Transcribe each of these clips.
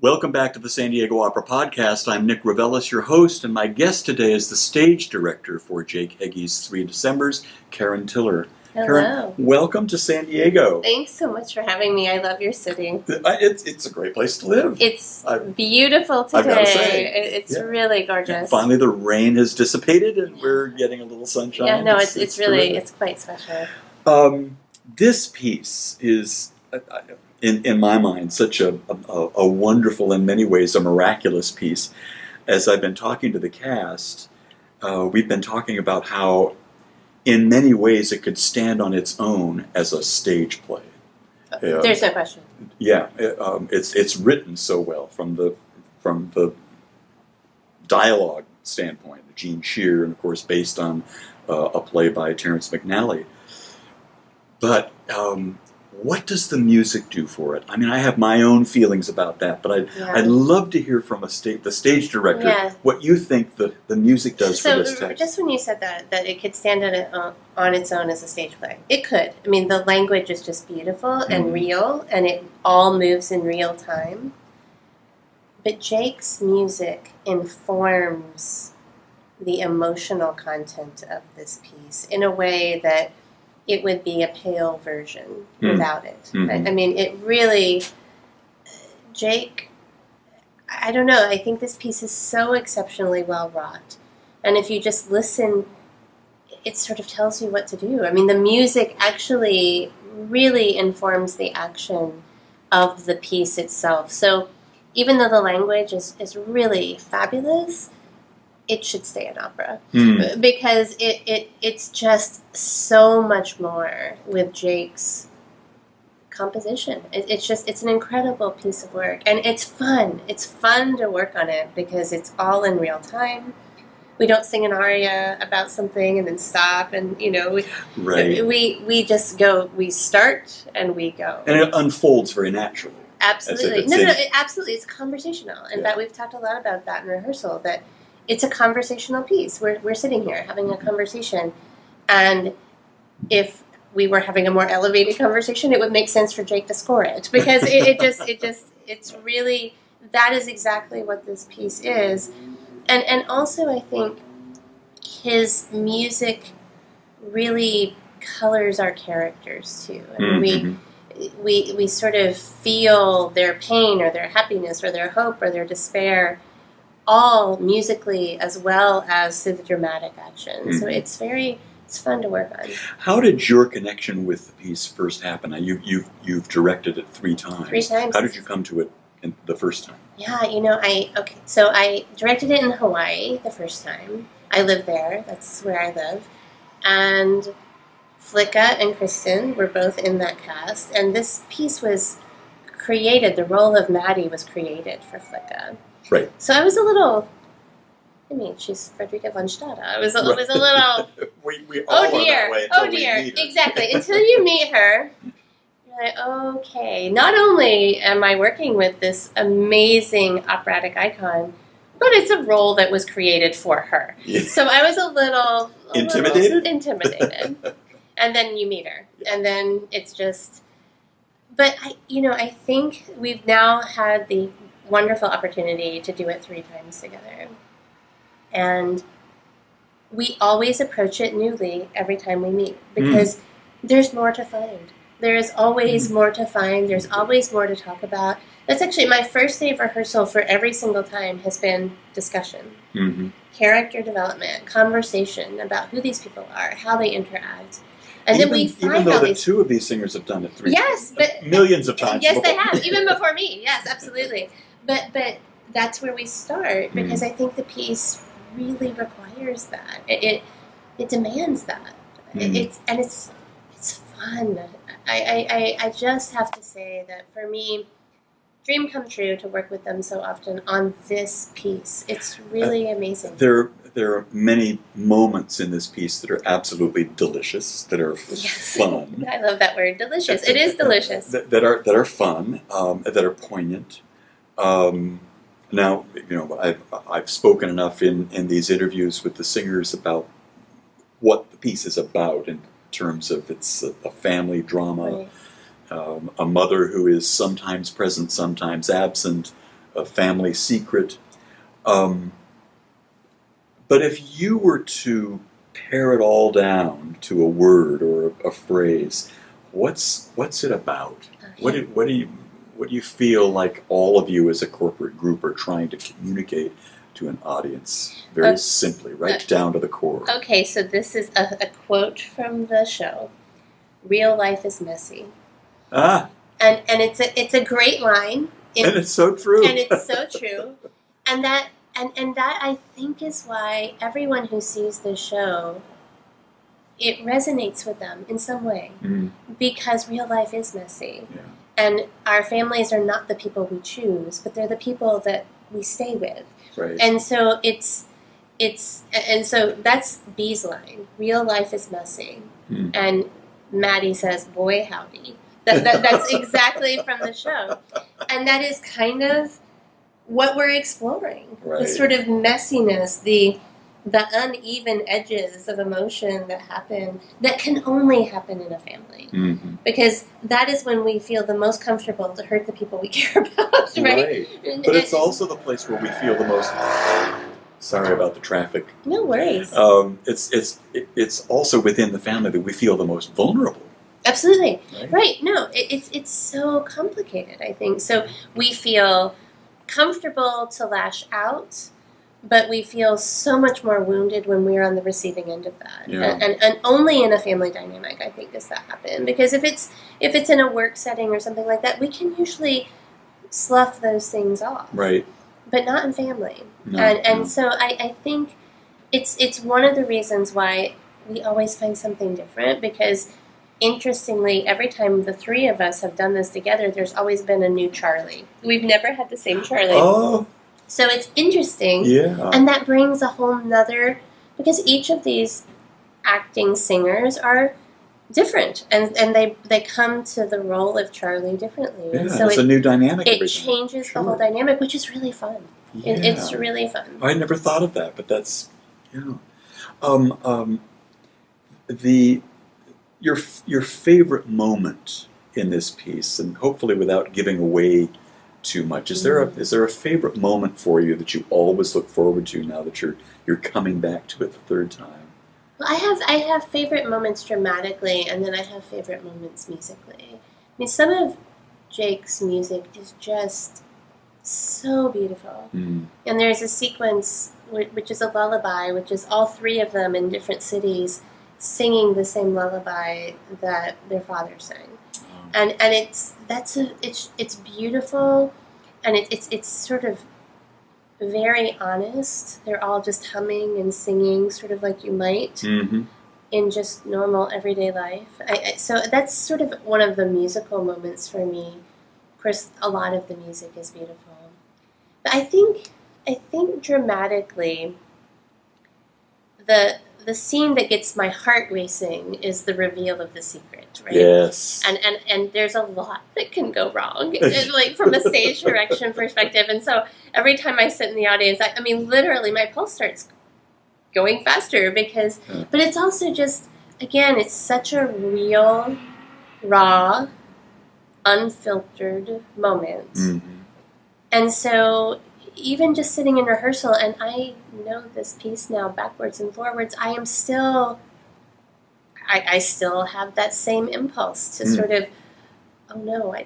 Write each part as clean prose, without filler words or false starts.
Welcome back to the San Diego Opera Podcast. I'm Nick Ravelis, your host, and my guest today is the stage director for Jake Heggie's Three Decembers, Karen Tiller. Hello. Karen, welcome to San Diego. Thanks so much for having me. I love your city. It's a great place to live. It's beautiful today. I've got to say. It's really gorgeous. Finally, the rain has dissipated, and we're getting a little sunshime. Yeah, no, it's really, it's quite special. This piece is, in my mind, such a wonderful, in many ways, a miraculous piece. As I've been talking to the cast, we've been talking about how, in many ways, it could stand on its own as a stage play. There's no question. Yeah, it's written so well from the dialogue standpoint. Gene Shear, and of course, based on a play by Terrence McNally. But what does the music do for it? I mean, I have my own feelings about that, but I'd love to hear from the stage director what you think the music does for this text. Just when you said that it could stand on its own as a stage play, it could. I mean, the language is just beautiful and real, and it all moves in real time. But Jake's music informs the emotional content of this piece in a way that it would be a pale version without it. I mean, it really, Jake, I don't know, I think this piece is so exceptionally well wrought. And if you just listen, it sort of tells you what to do. I mean, the music actually really informs the action of the piece itself. So even though the language is really fabulous, it should stay an opera because it's just so much more with Jake's composition. It's an incredible piece of work, and it's fun. It's fun to work on it because it's all in real time. We don't sing an aria about something and then stop, and we just go. We start and we go, and it unfolds very naturally. Absolutely, absolutely. It's conversational. In fact, we've talked a lot about that in rehearsal. That it's a conversational piece. We're sitting here having a conversation, and if we were having a more elevated conversation, it would make sense for Jake to score it because it's really, that is exactly what this piece is, and also I think his music really colors our characters too. I mean, we sort of feel their pain or their happiness or their hope or their despair, all musically as well as through the dramatic action. So it's fun to work on. How did your connection with the piece first happen? Now, you've directed it 3 times. 3 times. How did you come to it the first time? Yeah, so I directed it in Hawaii the first time. I live there. That's where I live. And Flicka and Kristen were both in that cast. And this piece was created, the role of Maddie was created for Flicka. Right. So I was a little, she's Frederica von Stade. I was a little, we all are that way until we meet her. Exactly. Until you meet her, you're like, okay, not only am I working with this amazing operatic icon, but it's a role that was created for her. Yeah. So I was a little intimidated. And then you meet her, and then it's just, but I think we've now had the wonderful opportunity to do it 3 times together. And we always approach it newly every time we meet because there's more to find. There is always more to find. There's always more to talk about. That's actually my first day of rehearsal for every single time has been discussion, character development, conversation about who these people are, how they interact. And then we find even though the 2 of these singers have done it 3 times. But millions of times. Yes, they have, even before me. Yes, absolutely. But that's where we start because I think the piece really requires that. It demands that. It's fun. I just have to say that for me, dream come true to work with them so often on this piece. It's really amazing. There are many moments in this piece that are absolutely delicious, that are fun. I love that word, delicious. It is delicious. That are fun, that are poignant. Now, I've spoken enough in these interviews with the singers about what the piece is about in terms of it's a family drama, a mother who is sometimes present, sometimes absent, a family secret. But if you were to pare it all down to a word or a phrase, what's it about? What do you feel like all of you as a corporate group are trying to communicate to an audience very simply, right down to the core? Okay, so this is a quote from the show. Real life is messy. Ah, and it's a great line. and it's so true. And it's so true. And that I think is why everyone who sees this show, it resonates with them in some way. Because real life is messy. Yeah. And our families are not the people we choose, but they're the people that we stay with. Right. And so so that's B's line. Real life is messy. And Maddie says, boy howdy. That's exactly from the show. And that is kind of what we're exploring. Right. The sort of messiness, the uneven edges of emotion that happen, that can only happen in a family. Because that is when we feel the most comfortable to hurt the people we care about, right? But it's also the place where we feel the most... Sorry about the traffic. No worries. It's also within the family that we feel the most vulnerable. Absolutely. Right. No, it's so complicated, I think. So we feel comfortable to lash out, but we feel so much more wounded when we're on the receiving end of that. Yeah. And only in a family dynamic, I think, does that happen. Because if it's in a work setting or something like that, we can usually slough those things off. Right. But not in family. No. So I think it's one of the reasons why we always find something different, because interestingly, every time the three of us have done this together, there's always been a new Charlie. We've never had the same Charlie. Oh. So it's interesting. Yeah. And that brings a whole nother, because each of these acting singers are different, and they come to the role of Charlie differently. Yeah, and so it's a new dynamic. It changes the whole dynamic, which is really fun. Yeah. It's really fun. I never thought of that, but that's, your favorite moment in this piece, and hopefully without giving away too much, is there a favorite moment for you that you always look forward to now that you're coming back to it the third time? Well, I have favorite moments dramatically, and then I have favorite moments musically. I mean, some of Jake's music is just so beautiful. And there's a sequence which is a lullaby, which is all three of them in different cities singing the same lullaby that their father sang. And it's beautiful, and it's sort of very honest. They're all just humming and singing, sort of like you might in just normal everyday life. So that's sort of one of the musical moments for me. Of course, a lot of the music is beautiful, but I think dramatically, the scene that gets my heart racing is the reveal of the secret, right? Yes. And there's a lot that can go wrong, like from a stage direction perspective. And so every time I sit in the audience, I mean, literally my pulse starts going faster because, but it's also just, again, it's such a real, raw, unfiltered moment. And so even just sitting in rehearsal, and I know this piece now backwards and forwards, I still have that same impulse to sort of, oh no, I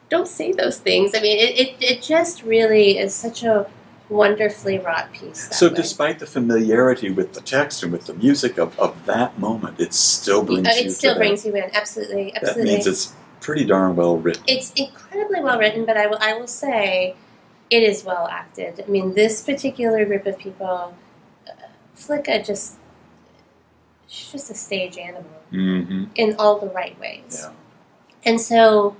don't say those things. I mean, it just really is such a wonderfully wrought piece. So despite the familiarity with the text and with the music of that moment, it still brings you It still brings you in, absolutely. That means it's pretty darn well written. It's incredibly well written, but I will say it is well acted. I mean, this particular group of people, Flicka she's just a stage animal in all the right ways. Yeah. And so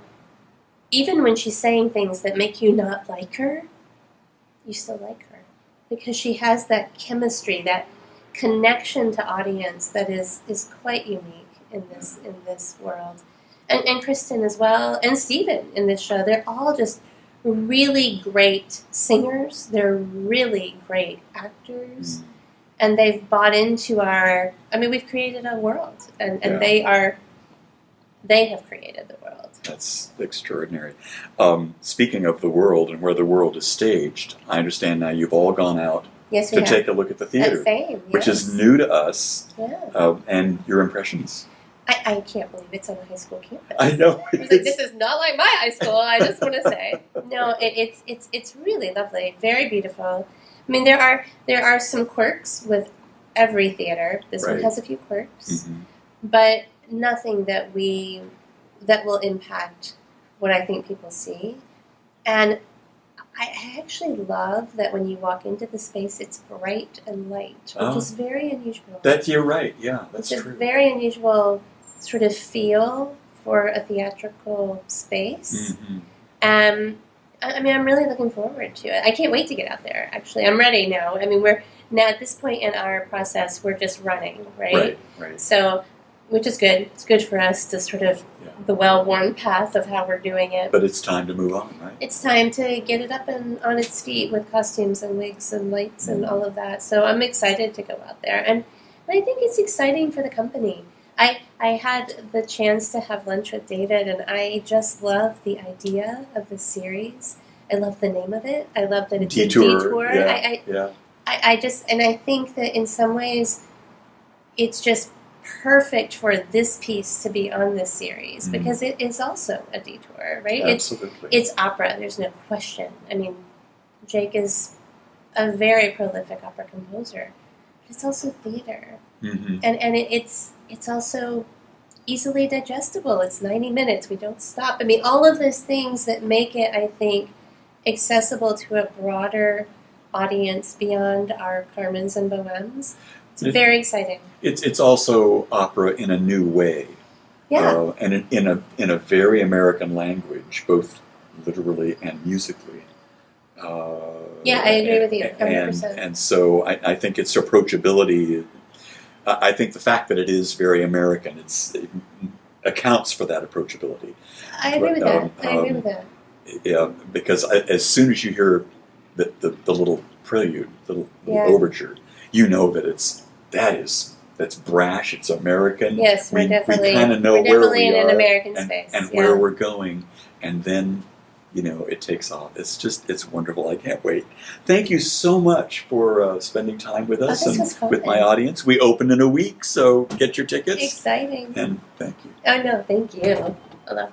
even when she's saying things that make you not like her, you still like her. Because she has that chemistry, that connection to audience that is quite unique in this world. And Kristen as well, and Steven in this show, they're all just really great singers. They're really great actors. And they've bought into we've created a world. And they have created the world. That's extraordinary. Speaking of the world and where the world is staged, I understand now you've all gone out Yes, we to have. take a look at the theater, At Fame, which yes. is new to us. Yeah. And your impressions? I can't believe it's on a high school campus. I know. I was like, this is not like my high school. I just want to say, no, it's really lovely, very beautiful. I mean, there are some quirks with every theater. This one Right. has a few quirks, Mhm. but nothing that will impact what I think people see. And I actually love that when you walk into the space, it's bright and light, which is very unusual. You're right. Yeah, that's It's true. a very unusual sort of feel for a theatrical space. Mhm. I mean, I'm really looking forward to it. I can't wait to get out there, actually. I'm ready now. I mean, we're now at this point in our process, we're just running, right? Right. So, which is good. It's good for us to sort of the well-worn path of how we're doing it. But it's time to move on, right? It's time to get it up and on its feet with costumes and wigs and lights and all of that. So I'm excited to go out there. And I think it's exciting for the company. I had the chance to have lunch with David, and I just love the idea of the series. I love the name of it. I love that it's a detour. Yeah. I think that in some ways it's just perfect for this piece to be on this series because it is also a detour, right? Absolutely. It's opera, there's no question. I mean, Jake is a very prolific opera composer. But it's also theater. Mm-hmm. And it's also easily digestible. It's 90 minutes. We don't stop. I mean, all of those things that make it, I think, accessible to a broader audience beyond our Carmens and Bohems. It's very exciting. It's also opera in a new way. Yeah. And in a very American language, both literally and musically. Yeah, I agree with you, 100%. And so I think its approachability, I think the fact that it is very American, it accounts for that approachability. I agree with that. Yeah, because as soon as you hear the little prelude, the little overture, you know that that's brash, it's American. Yes, we definitely kind of know where we in are an American space. and where we're going, and then it takes off. It's wonderful. I can't wait. Thank you so much for spending time with us and with my audience. We open in a week, so get your tickets. Exciting. And thank you. Oh no, thank you. Aloha.